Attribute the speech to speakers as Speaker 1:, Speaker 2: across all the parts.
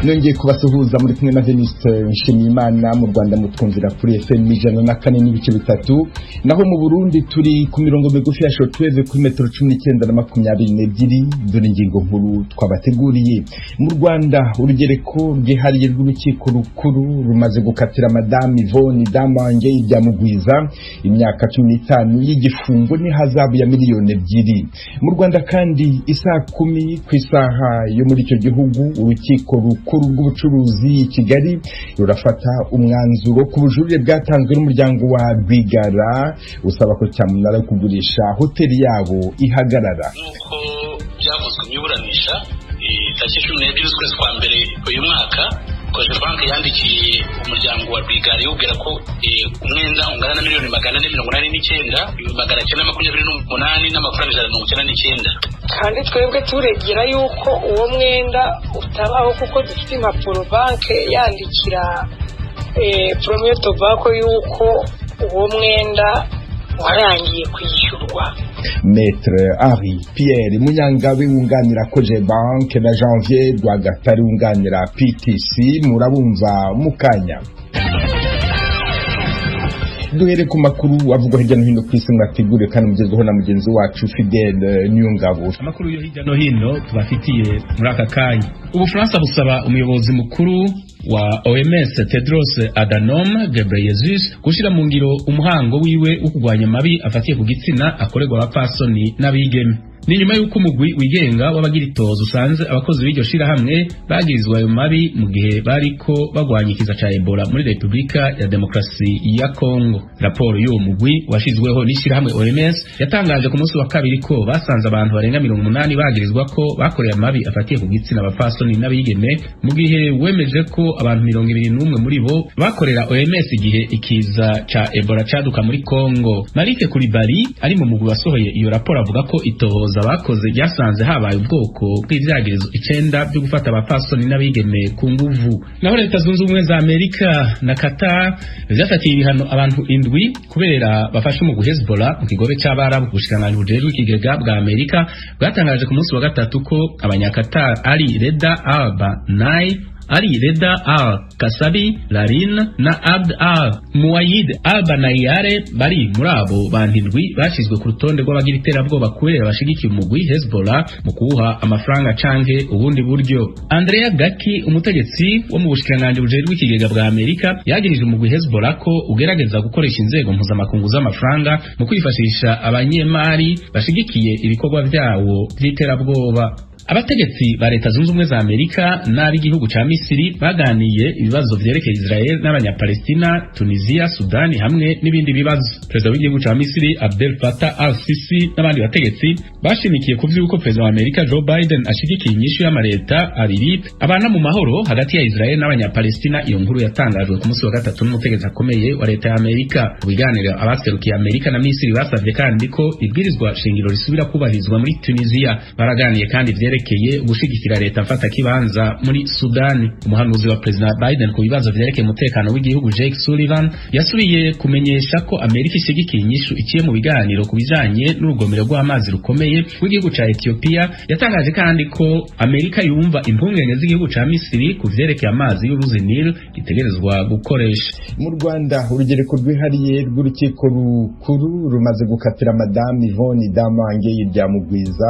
Speaker 1: nongeye kubasuhuza muri kumwe na Veniste Nshimiyimana. Mu Rwanda mutwumvira kuri FM 104.3, naho mu Burundi turi ku mirongo migufi ya shortwave kuri metero 19 na 22. Dore ingingo nkuru twabateguriye. Mu Rwanda urugereko rwihariye rw'urukiko rukuru rumaze gukatira Madame Yvonne Damange ibyamugwiza imyaka 15 y'igifungo n'ihazabu ya miliyoni 2. Mu Rwanda kandi isaa 10 ku isaha yo muri icyo gihugu urukiko rukuru rw'ubucuruzi i Kigali rurafata umwanzuro ku bujurire bwatanzwe n'umuryango wa Rwigara usaba ko cyamunara kugurisha hoteli yabo ihagarara.
Speaker 2: Nuko byavuzwe nyiburanisha tariki 12 z'ukwezi kwa mbere uyu mwaka Koje Bank yandikiye umuryango wa Rwigara yubwira ko umwenda ungana na miliyoni 489,928 n'amafaranga 199.
Speaker 3: Kandi twebwe turegera yuko uwo mwenda utabaho kuko dufite impapuro banke yandikira Premier Tobacco yuko uwo mwenda warangiye kwishyurwa.
Speaker 1: Maître Henri Pierre Munyangabe wunganira Koje Bank na Janvier Rwagatare wunganira PTC murabumva mukanya. Duhere ku makuru avugwa hirya no hino ku isi mwategure kandi mugezweho na mugenzi wacu Fidèle Niyongabo.
Speaker 4: Amakuru yo hirya no hino tubafitiye muri aka kanya. Ubufaransa busaba umuyobozi mukuru wa OMS Tedros Adhanom Ghebreyesus gushira mu ngiro umuhango wiwe wo kurwanya mabi afatiye ku gitsina akorerwa abapfasoni n'abigeme. Ni nyuma y'uko umugwi wigenga w'abagiritozo usanze abakozi b'iryo shirahamwe bagirizwa ayo mabi mu gihe bariko bagwanya ikiza ca Ebola muri Republika ya Demokarasi ya Kongo. Raporo y'uwo mugwi washizweho n'ishirahamwe OMS yatangaje ku munsi wa kabiri ko basanze abantu barenga 80 bagirizwa ko bakoreye amabi afatiye ku gitsina abapfasoni n'abigeme, mu gihe wemeje ko abantu 21 muri bo bakorera OMS igihe ikiza ca Ebola caduka muri Kongo. Marike Kulibali ari mu mugwi wasohoye iyo raporo avuga ko itohoza abakoze ryasanze habaye ubwoko bw'ivyagirizo 9 byo gufata abapfasoni n'abigeme ku nguvu. Naho Leta Zunze Ubumwe za Amerika na Qatar vyafatiye ibihano abantu 7 kubera bafashe umugwi Hezbollah mu kigobe c'abarabu. Ubushikiranganji bujejwe ikigega bwa Amerika bwatangaje ku munsi wa gatatu ko abanyakatar ari Reda Al-Banai, Ali Reda Al-Kasabi Larin na Abd Al-Muwayid Al-Banayare bari muri abo bandindwi bashizwe ku rutonde rw'abagira iterabwoba kubera bashigikiye umugwi Hezbollah mu kuwuha amafaranga canke ubundi buryo. Andrea Gaki, umutegetsi wo mu bushikiranganji bujejwe ikigega bwa Amerika, yagirije umugwi Hezbollah ko ugerageza gukoresha inzego mpuzamakungu z'amafaranga mu kwifashisha abanyemari bashigikiye ibikorwa vyawo vy'iterabwoba. Abategetsi ba Leta Zunze Ubumwe za Amerika n'ab'igihugu ca Misiri baganiye ibibazo vyerekeye Israel n'abanyapalestina, Tunisia, Sudani hamwe n'ibindi bibazo. Perezida w'igihugu ca Misiri Abdel Fattah al-Sisi n'abandi bategetsi bashimikiye ku vy'uko Perezida wa Amerika Joe Biden ashigikiye inyishu y'amareta abiri abana mu mahoro hagati ya Israel n'abanyapalestina. Iyo nkuru yatangajwe ku munsi wa gatatu n'umutegetsi akomeye wa Leta ya Amerika. Mu biganiro abaserukiye Amerika na Misiri basavye kandi ko ibwirizwa shingiro risubira kubahirizwa muri Tunisia. Baraganiye kandi vyerekeye ugushigikira leta mfata kibanza muri Sudani. Umuhanuzi wa President Biden ku bibazo vyerekeye umutekano w'igihugu Jake Sullivan yasubiye kumenyesha ko Amerika ishigikiye inyishu iciye mu biganiro ku bijanye n'urugomero rw'amazi rukomeye w'igihugu ca Ethiopia. Yatangaje kandi ko Amerika yumva impungenge z'igihugu ca Misiri ku vyerekeye amazi y'uruzi Nile itegerezwa gukoresha.
Speaker 1: Mu Rwanda urugereko rwihariye rw'urukiko rukuru rumaze gukatira Madame Yvonne Damange ibyamugwiza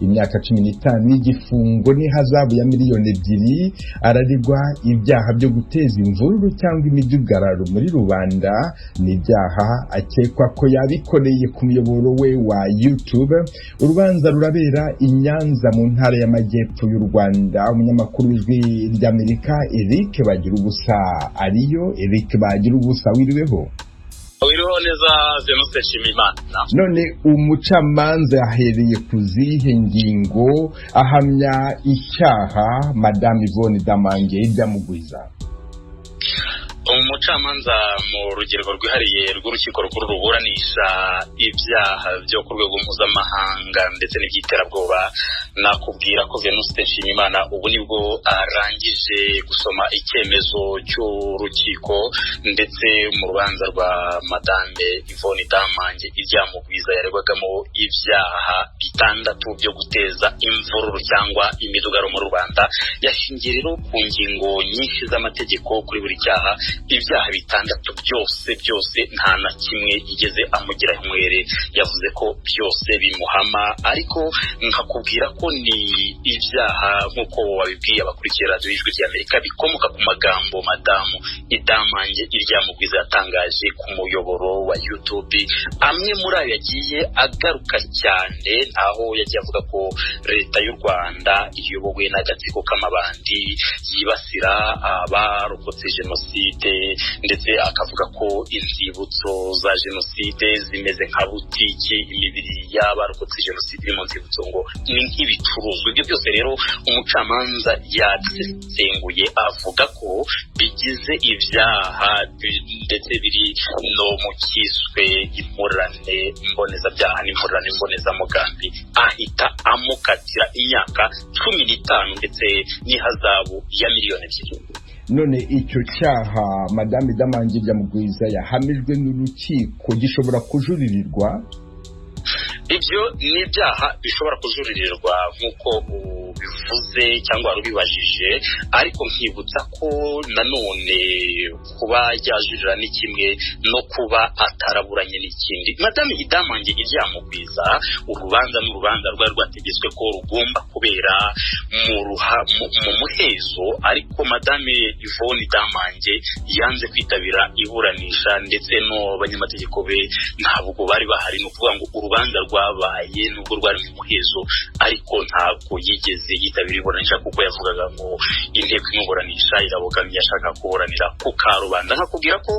Speaker 1: imyaka 15 n'igifungo n'ihazabu ya miliyoni 2. Araregwa ibyaha byo guteza imvururu cyangwa imidugararo muri rubanda n'ibyaha akekwa ko yabikoreye ku muyoboro we wa YouTube. Urubanza rurabera i Nyanza mu ntara y'Amajyepfo y'u Rwanda. Umunyamakuru w'Ijwi ry'Amerika Eric Bagirubusa ariyo. Eric Bagirubusa wiriweho?
Speaker 2: Wiriho neza Veniste Nshimiyimana.
Speaker 1: None umucamanza yahereye ku zihe ngingo ahamya icyaha Madame Yvonne Damange ibyamugwiza?
Speaker 2: umucamanza mu rugero rwihariye rw'urukiko rukuru ruburanisha ibyaha byo ku rwego mpuzamahanga ndetse n'iby'iterabwoba nakubwira ko Venuste Nshimiyimana ubu nibwo arangije gusoma icyemezo cy'urukiko ndetse mu rubanza rwa Madame Yvonne Damange iryamugwiza yaregwagamo ibyaha bitandatu byo guteza imvururu cyangwa imidugaro mu Rwanda yashingiye rero ku ngingo nyinshi z'amategeko kuri buri cyaha ibyaha bitandatu byose nta na kimwe yigeze amugira inkwere yavuze ko byose bimuhama ariko nkakubwira ko ni ibyaha nk'uko wabibwiye abakurikira radio y'Ijwi ry'Amerika bikomoka ku magambo Madamu Damange iryamugwiza yatangaje ku muyoboro wa YouTube amwe muri ayo yagiye agaruka cyane aho yagiye avuga ko leta y'u Rwanda iyobowe n'agatsiko k'amabandi yibasira abarokotse jenoside ndetse akavuga ko inzibutso za jenoside zimeze nka butiki imibiri y'abarokotse jenoside iri mu nzibutso ngo ni nk'ibicuruzwa ibyo byose rero umucamanza yasesenguye avuga ko bigize ibyaha ndetse biri no mu kiswe impurane mbonezabyaha n'impurane mbonezamugambi ahita amukatira imyaka 15 ndetse n'ihazabu ya miliyoni 2.
Speaker 1: none icyo cyaha Madame Damange iryamugwiza yahamijwe n'urukiko gishobora kujuririrwa
Speaker 2: ibyo ni ibyaha bishobora kujuririrwa nk'uko bivuze cyangwa rubibajije ariko nkibutsa ko nanone kuba yajurira ni kimwe no kuba ataraburanye n'ikindi Madame Damange iryamugwiza urubanza rwari rwategetswe ko rugomba kubera mu muhezo ariko Madame Yvonne Damange yanze kwitabira iburanisha ndetse no banyamategeko be ntabwo bari bahari no kuvuga ngo urubanza rwabaye nubwo rwari mu muhezo ariko ntabwo yigeze yitabira iburanisha kuko yavugaga ngo inteko imuburanisha irabogamye yashaka kuburanira ku karubanda nkakubwira ko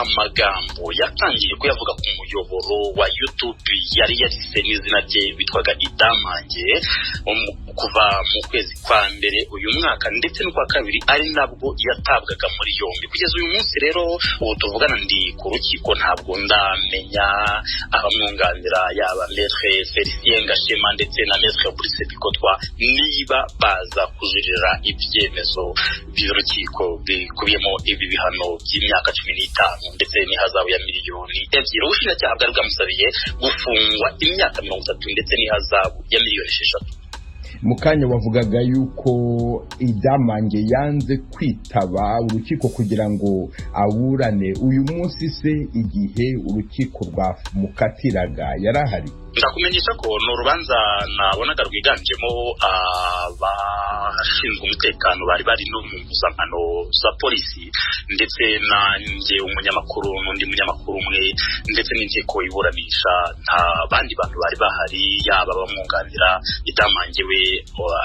Speaker 2: amagambo yatangiye kuyavuga ku muyoboro wa YouTube yari yarise n'izina rye bitwaga Damange kuva mu kwezi kwa mbere uyu mwaka ndetse no kwa kabiri ari nabwo yatabwaga muri yombi kugeza uyu munsi rero ubu tuvugana ndi ku rukiko ntabwo ndamenya abamwunganira yaba Maître Felicien Gashema ndetse na Maître Brice Bikotwa niba baza kujurira ibyemezo by'urukiko bikubiyemo ibi bihano by'imyaka 15 ndetse n'ihazabu ya miliyoni 2 ubushinjacyaha bwari bwamusabiye gufungwa imyaka 30 ndetse n'ihazabu ya miliyoni 6.
Speaker 1: mukanya wavugaga yuko Damange yanze kwitaba urukiko kugira ngo aburane uyu munsi se igihe urukiko rwamukatiraga yarahari
Speaker 2: ndakumenyesha ko no rubanza nabonaga rwiganjemo abashinzwe umutekano bari no mu mpuzankano za polisi ndetse nanjye umunyamakuru n'undi munyamakuru umwe ndetse n'inteko iburanisha nta bandi bantu bari bahari yaba bamwunganira Damange we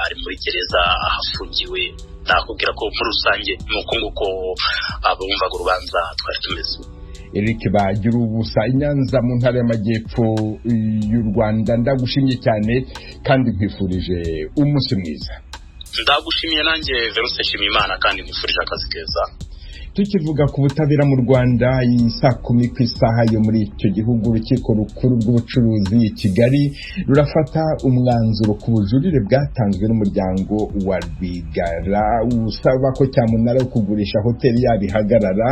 Speaker 2: ari muri gereza ahafungiwe nakubwira ko muri rusange nuko nguko abumvaga urubanza twari tumeze
Speaker 1: Eric bagira ubusa Inyanza mu ntara y'Amajyepfo y'u Rwanda ndagushimye cyane kandi nkwifurije umunsi mwiza
Speaker 2: ndagushimiye nanjye Venuste Nshimiyimana kandi nkwifurije akazi keza
Speaker 1: tukivuga ku butabera mu Rwanda saa 10 ku isaha yo muri icyo gihugu urukiko rukuru rw'ubucuruzi i Kigali rurafata umwanzuro ku bujurire bwatanzwe n'umuryango wa Rwigara usaba ko cyamunara kugurisha hoteli yabihagarara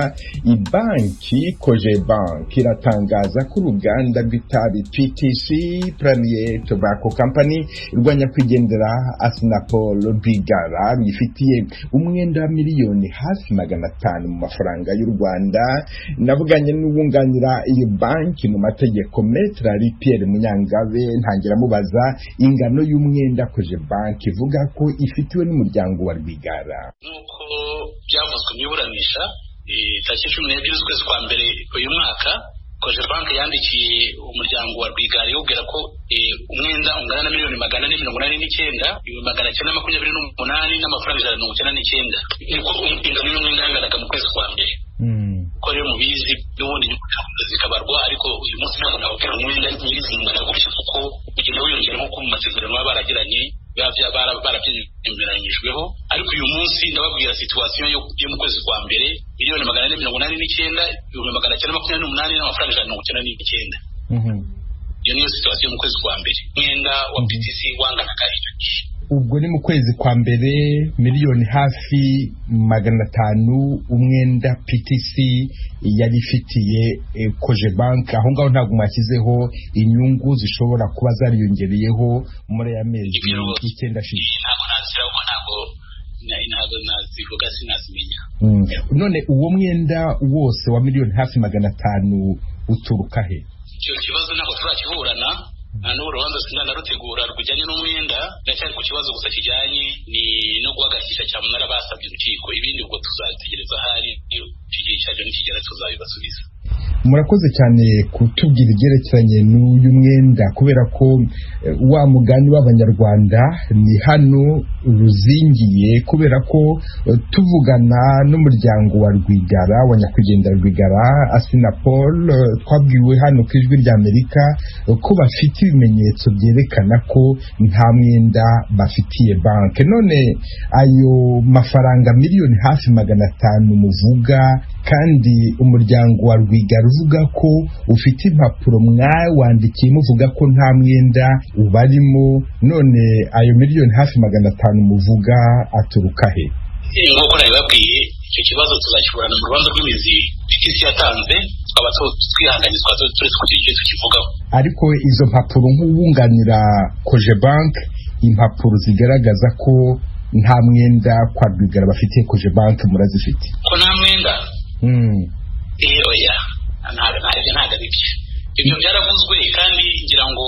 Speaker 1: ibanki Cogebanque iratangaza ko uruganda rw'itabi PTC Premier Tobacco Company rwanya kwigendera Asnapol Rwigara rwifitiye umwenda wa miliyoni hafi 500 mu mafaranga y'u Rwanda navuganye n'ubunganira iyi banki mu mategeko Maître Pierre Munyangabe ntangira mubaza ingano y'umwenda Cogebanque ivuga ko ifitiwe n'umuryango wa Rwigara
Speaker 2: nuko byavuzwe mu iburanisha tariki 12 z'ukwezi kwa mbere uyu mwaka Cogebanque yandikiye umuryango wa Rwigara yubwira ko umwenda ungana na miliyoni 489,928 n'amafaranga 199 niko ingano y'umwenda yanganaga mu kwezi kwa mbere ko rero mubizi n'ubundi zikabarwa ariko uyu munsi ntabwo nababwira umwenda nyir'izina gutyo kuko kugenda wiyongera nko ku masezerano baba baragiranye barabyemeranyijweho ariko uyu munsi ndababwira situation yo mu kwezi kwa mbere 1,489,928 n'amafaranga 199. Iyo niyo situation mu kwezi kwa mbere mwenda wa PTC wangana kahita.
Speaker 1: Ubwo ni mu kwezi kwa mbere miliyoni hafi 500 umwenda PTC yari ifitiye Cogebank. Aho ngaho ntabwo mwashyizeho inyungu zishobora kuba zariyongereyeho muri aya mezi 9 ashize.
Speaker 2: Ntabwo nazivuga sinazimenya.
Speaker 1: None uwo mwenda wose wa miliyoni hafi 500 uturuka he?
Speaker 2: Icyo kibazo ntabwo turakiburana n'urubanza sinarutegura rujyanye n'umwenda ndacyari ku kibazo gusa kijyanye ni no guhagarikisha cyamunara basabye urukiko. Ibindi ubwo tuzategereza hari igihe cyaje nikigera tuzabibasubiza.
Speaker 1: Murakoze cyane kutubwira ibyerekeranye n'uyu mwenda kubera ko wa mugani w'abanyarwanda ni hano ruzingiye kubera ko tuvugana n'umuryango wa Rwigara wa nyakwigendera Rwigara Assinapol twabwiwe hano ku Ijwi ry'Amerika ko bafite ibimenyetso byerekana ko nta mwenda bafitiye banke. None ayo mafaranga miliyoni hafi 500 muvuga kandi umuryango wa Rwigara uvuga ko ufite impapuro mwawandikiye muvuga ko nta mwenda ubarimo, none ayo miliyoni hafi 500 muvuga aturuka he?
Speaker 2: Nk'uko nabibabwiye icyo kibazo tuzakiburana mu rubanza rw'imizi PTC yatanze twaba twihanganizwa turetse kugira icyo tukivugaho.
Speaker 1: Ariko izo mpapuro nk'uwunganira Cogebank, impapuro zigaragaza ko nta mwenda kwa Rwigara bafitiye Cogebank murazifite?
Speaker 2: Ko nta mwenda? Oya, ntabwo ari byo. Ibyo byaravuzwe kandi ngira ngo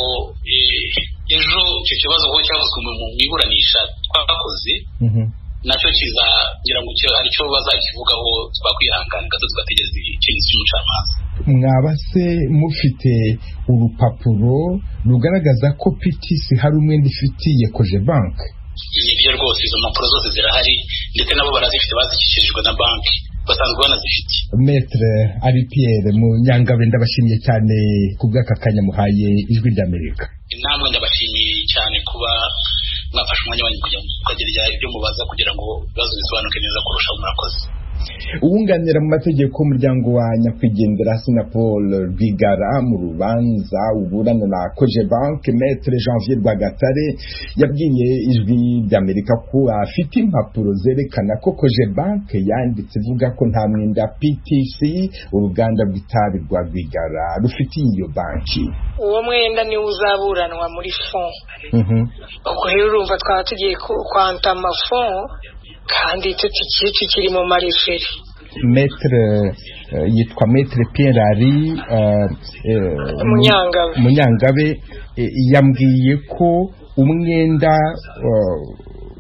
Speaker 2: ejo icyo kibazo ko cyavuzwe mu iburanisha twakoze nacyo kizagira ngo hari cyo bazakivugaho twakwihangana gato tugategereza ikintu cy'umucamanza.
Speaker 1: Mwaba se mufite urupapuro rugaragaza ko PTC hari umwenda ifitiye Cogebank?
Speaker 2: Ibyo rwose izo mpapuro zose zirahari ndetse nabo barazifite bazishyikirijwe na banki basanzwe banazifite.
Speaker 1: Maître Ari Pierre Munyangabe ndabashimiye cyane kubw'aka kanya muhaye Ijwi ry'Amerika.
Speaker 2: Namwe ndabashimiye cyane kuba mwafashe umwanya wanyu kugira ngo mukagira ibyo mubaza kugira ngo ibibazo bisobanuke neza kurusha murakoze.
Speaker 1: Uwunganira mu mategeko umuryango wa nyakwigendera Assinapol Rwigara mu rubanza uburana na Cogebank, Maître Janvier Rwagatare yabwiye Ijwi ry'Amerika ko afite impapuro zerekana ko Cogebank yanditse ivuga ko nta mwenda PTC uruganda rw'itabi rwa Rwigara rufitiye iyo banki.
Speaker 3: Uwo mwenda ni uzaburanwa muri fond. Ubwo rero urumva twaba tugiye kwantama fond kandi tukiri mu mareferi.
Speaker 1: Maître yitwa Maître Pierre Ari Munyangabe yambwiye ko umwenda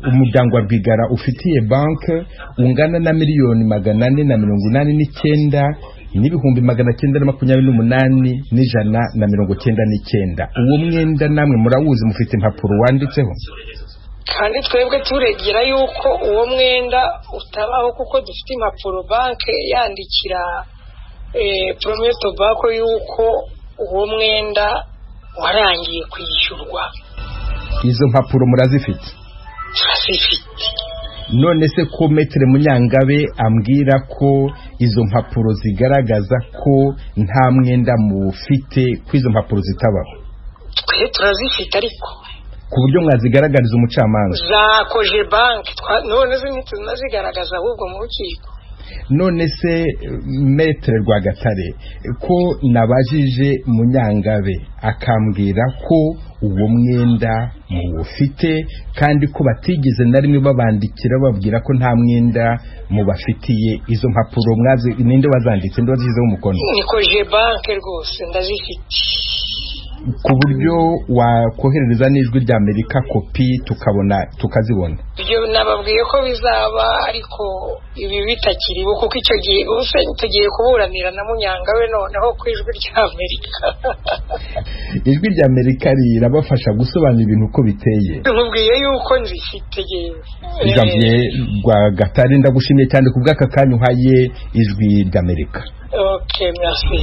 Speaker 1: umuryango wa Rwigara ufitiye banke ungana na miliyoni 489 n'ibihumbi 928 n'N199. Uwo mwenda namwe murawuzi mufite impapuro wanditseho?
Speaker 3: Kandi twebwe turegera yuko uwo mwenda utabaho kuko dufite impapuro banke yandikira Premier Tobacco yuko uwo mwenda warangiye kwishyurwa.
Speaker 1: Izo mpapuro murazifite?
Speaker 3: Turazifite.
Speaker 1: None se ko Maître Munyangabe ambwira ko izo mpapuro zigaragaza ko nta mwenda mufite, ko izo mpapuro zitabaho?
Speaker 3: Twe turazifite ariko
Speaker 1: ku buryo mwazigaragariza umucamanza
Speaker 3: za Cogebank none ntitunazigaragaza ahubwo mu rukiko.
Speaker 1: None se Maître Rwagatare ko nabajije Munyangabe akambwira ko uwo mwenda mufite kandi ko batigeze na rimwe babandikira babwira ko nta mwenda mubafitiye, izo mpapuro mwazi ninde wazanditse ndo wazizeho umukono?
Speaker 3: Ni Cogebank rwose ndazifite.
Speaker 1: Ku buryo wakoherereza n'Ijwi ry'Amerika kopi tukazibona?
Speaker 3: Ibyo nababwiye ko bizaba ariko ibi bitakiri kuko icyo gihe tugiye kuburanira na Munyangabe noneho ku Ijwi ry'Amerika. Ijwi
Speaker 1: ry'Amerika rirabafasha gusobanura ibintu uko biteye.
Speaker 3: Nkubwiye yuko nzifite yewe.
Speaker 1: Janvier Rwagatare ndagushimiye cyane kubw'aka kanya uhaye Ijwi ry'Amerika.
Speaker 3: Okay, merci.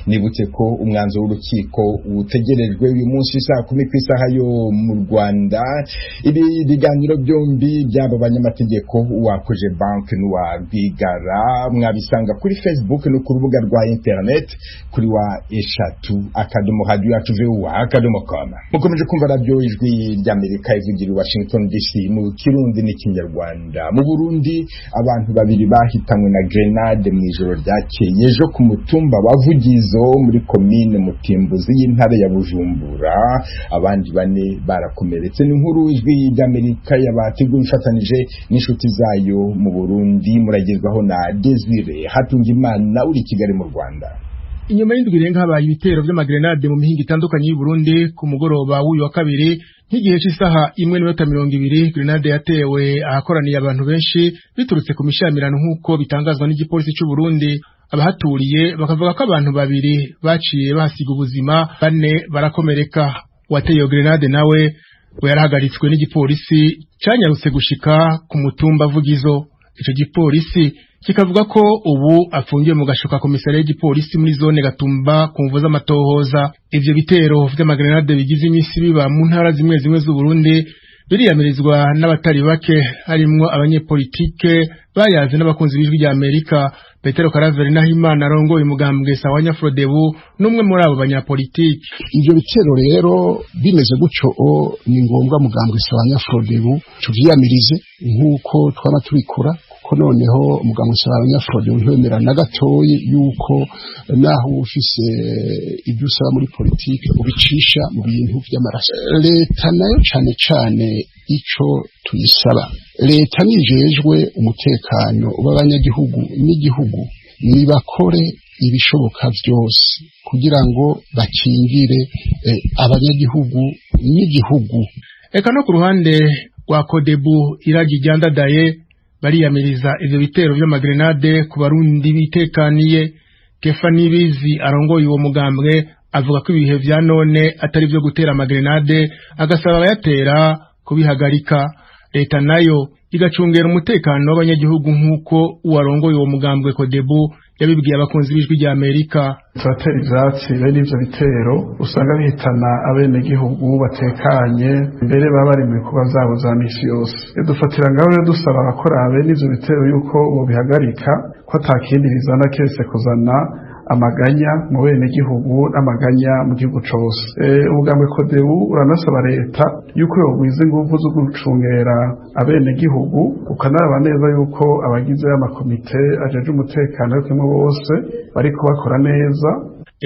Speaker 1: Nibutse ko umwanzuro w'urukiko yegerejwe uyu munsi saa 10 ku isaha yo mu Rwanda. Ibi biganiro byombi by'aba banyamategeko wakoje bank n'uwa Rwigara mwabisanga kuri Facebook no ku rubuga rwa internet kuri wa eshatu @radio.com. Mukomeje kumva radio ijwi ry'Amerika ivugira i Washington DC mu Kirundi n'Ikinyarwanda. Mu Burundi abantu babiri bahitanywe na grenade mu ijoro ryakeye ejo ku mutumba wa Vugizo muri commune Mutimbuzi y'intara ya Bujumbura. Abandi bane barakomeretse. N'inkuru ijwi ry'Amerika yabateguye ifatanije n'inshuti zayo mu Burundi. Muragezwaho na Desire Hatungimana uri Kigali mu Rwanda.
Speaker 5: Inyuma y'indwi irenga habaye ibitero by'amagrenade mu mihingo itandukanye y'u Burundi ku mugoroba w'uyu wa kabiri nk'igihe cy'isaha 1:20 grenade yatewe ahakoraniye abantu benshi biturutse ku mishamirano nk'uko bitangazwa n'igipolisi cy'u Burundi. Abahaturiye bakavuga ko abantu babiri baciye bahasiga ubuzima, bane barakomereka. Uwateye iyo grenade nawe yarahagaritswe n'igipolisi cyanyarutse gushika ku mutumba Vugizo. Ico gipolisi kikavuga ko ubu afungiye mu gashoka komisariya y'igipolisi muri zone Gatumba ku mvo z'amatohoza. Ivyo bitero vy'amagrenade bigize imisi biba mu ntara zimwe z'u Burundi biriyamirizwa n'abatari bake, harimwo abanyepolitike bayaze n'abakunzi b'ijwi rya Amerika. Petero Karaveri Nahimana arongoye umugambwe Sawanya Frodebu n'umwe muri abo banyapolitike.
Speaker 6: Ivyo bitero rero bimeze gutyo ni ngombwa mugambwe Sawanya Frodebu tuvyiyamirize nk'uko twama tubikora, ko noneho umugambwe Sawanya Frodebu ntwemera na gatoyi yuko naho ufise ibyo usaba muri politike ubicisha mu bintu by'amaraso. Leta nayo cane ico tuyisaba, leta nijejwe umutekano w'abanyagihugu n'igihugu, nibakore ibishoboka byose kugira ngo bakingire abanyagihugu n'igihugu.
Speaker 5: Eka no ku ruhande rwa Kodebu Iragi Ryandadaye bariyamiriza ivyo bitero by'amagrenade ku Barundi bitekaniye. Kefa Nibizi arongoye uwo mugambwe avuga ko ibihe vya none atari byo gutera amagrenade, agasaba abayatera kubihagarika. Leta nayo igacungera umutekano w'abanyagihugu nk'uko uwarongoye uwo mugambwe Kodebu yabibwiye abakunzi b'ijwi rya Amerika.
Speaker 7: Turatera ivyatsi bene ivyo bitero usanga bihitana abenegihugu batekanye, mbere baba bari mu bikorwa vyabo za misi yose. Dufatira ngaho rero dusaba abakora bene ivyo bitero yuko bobihagarika, ko atakindi bizana kese kuzana amaganya mu benegihugu n'amaganya mu gihugu cose. Ubugambwe Kodebu uranasaba leta yuko yogwiza inguvu zo gucungera abenegihugu, ukanaraba neza yuko abagize amakomite ajeje umutekano kimwe bose bariko bakora neza.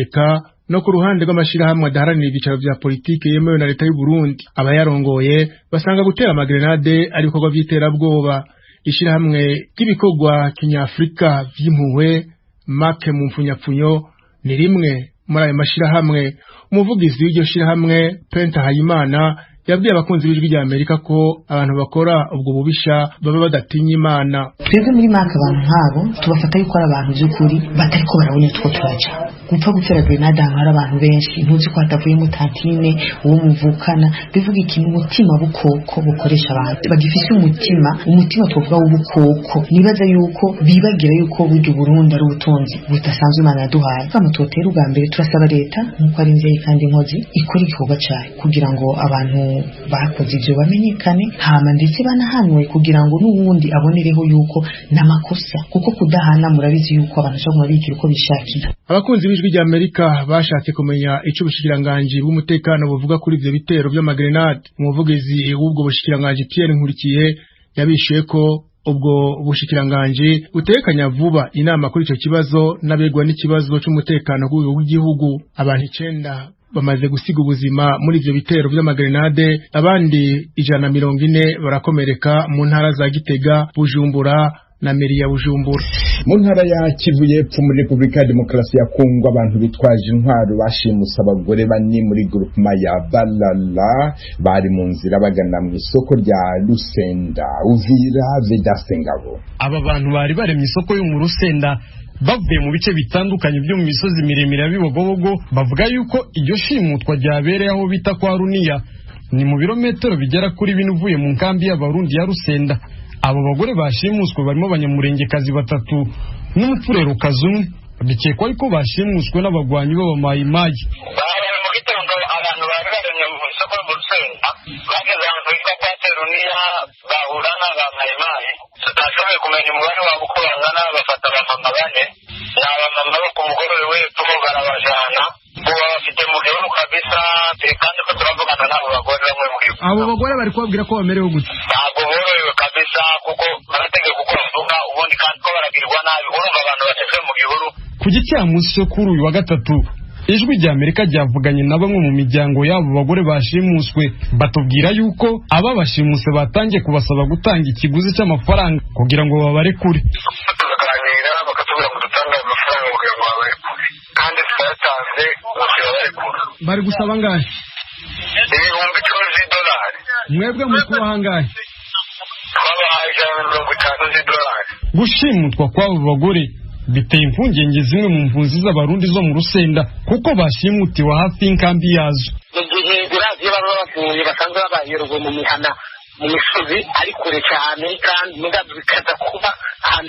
Speaker 5: Eka no ku ruhande rw'amashirahamwe adaharanira ibicaro vya politike yemewe na leta y'u Burundi, abayarongoye basanga gutera amagrenade ari ibikorwa vy'iterabwoba. Ishirahamwe ry'ibikorwa kinyafrika vy'impuhwe make mu mfunyapfunyo ni rimwe muri ayo mashirahamwe. Umuvugizi w'iryo shirahamwe Penta Hayimana yabwiye abakunzi b'ijwi rya Amerika ko abantu bakora ubwo bubisha baba badatinya Imana.
Speaker 8: Twebwe muri maka abantu nkabo tubafata yuko ari abantu by'ukuri batariko barabona two turaja gupfa gutera grenade hari abantu benshi ntuzi ko hatavuye mu tantine uwo muvukana, bivuga ikintu umutima bukoko bukoresha abantu bagifise umutima twovuga w'ubukoko. Nibaza yuko bibagira yuko buryo Burundi ari ubutunzi budasanzwe Imana yaduhaye. Kamutotera ubwa mbere turasaba leta nkuko ari nzeye kandi inkozi ikora igikorwa cyayo kugira ngo abantu bakoze ivyo bamenyekane, hama ndetse banahanwe kugira ngo n'ubundi abonereho yuko namakosa, kuko kudahana murabizi yuko abantu bashobora kubikira uko bishakira.
Speaker 5: Abakunzi b'ijwi rya Amerika bashatse kumenya ico ubushikiranganje bw'umutekano buvuga kuri ivyo bitero by'amagrenade. Umuvugizi w'ubwo bushikiranganje Pierre Nkurikiye yabishuye ko ubwo bushikiranganje butekanya vuba inama kuri ico kibazo n'abegwa n'ikibazo c'umutekano w'igihugu. Abantu 9 bamaze gusiga ubuzima muri ivyo bitero by'amagrenade, abandi 140 barakomereka mu ntara za Gitega, Bujumbura na Meri ya Bujumbura.
Speaker 1: Mu ntara ya Kivu y'Epfo muri Republika ya Demokarasi ya Kongo, abantu bitwaje intwaro bashimusa abagore bane muri groupement ya Balala bari mu nzira bagana mu isoko rya Lusenda. Uvira Vedaste Ngabo.
Speaker 9: Aba bantu bari mu isoko yo mu Lusenda bavuye mu bice bitandukanye byo mu misozi miremire ya Bibogobogo. Bavuga yuko iryo shimutwa ryabereye aho bita kwa Runiya, ni mu birometero bigera kuri bine uvuye mu nkambi y'Abarundi ya Rusenda. Abo bagore bashimuswe barimo abanyamurengekazi 3 n'umupfurerokazi umwe. Bikekwa ariko bashimuswe n'abagwanyi b'abamayimayi.
Speaker 10: Mu gitondo kumenya umubare wabo uko bangana bafata abamama bane ni abamama bo ku mugoroba w'epfo barabajana ubu bafite mu gihugu kabisa kandi ko turavugana n'abo bagore bamwe mu gihugu.
Speaker 5: Abo bagore bari kubabwira ko bamerewe gute?
Speaker 10: Ntabwo borohewe kabisa kuko barategeka uko bavuga ubundi kandi ko baragirwa nabi urumva abantu bateze mu gihuru.
Speaker 9: Ku gicamunsi cyo kuri uyu wa gatatu ijwi rya Amerika ryavuganye na bamwe mu miryango y'abo bagore bashimuswe batubwira yuko aba bashimuse batangiye kubasaba gutanga ikiguzi cy'amafaranga kugira ngo babarekure.
Speaker 10: Tuganira bakatubwira ngo dutange amafaranga kugira ngo babarekure kandi twayatanze babarekura.
Speaker 5: Bari gusaba angahe?
Speaker 10: Ibihumbi 10 z'idolari.
Speaker 5: Mwebwe muri kubaha angahe?
Speaker 10: Twabahaye $50.
Speaker 9: Gushimutwa kw'abo bagore biteye impungenge zimwe mu mpunzi z'abarundi zo mu Rusenda kuko bashimutiwe hafi y'inkambi yazo.
Speaker 10: Igihe biraziye baba bavuye basanzwe babayeruwe mu mihana mu misozi ari kure cyane kandi mugabe bikaza kuba ahantu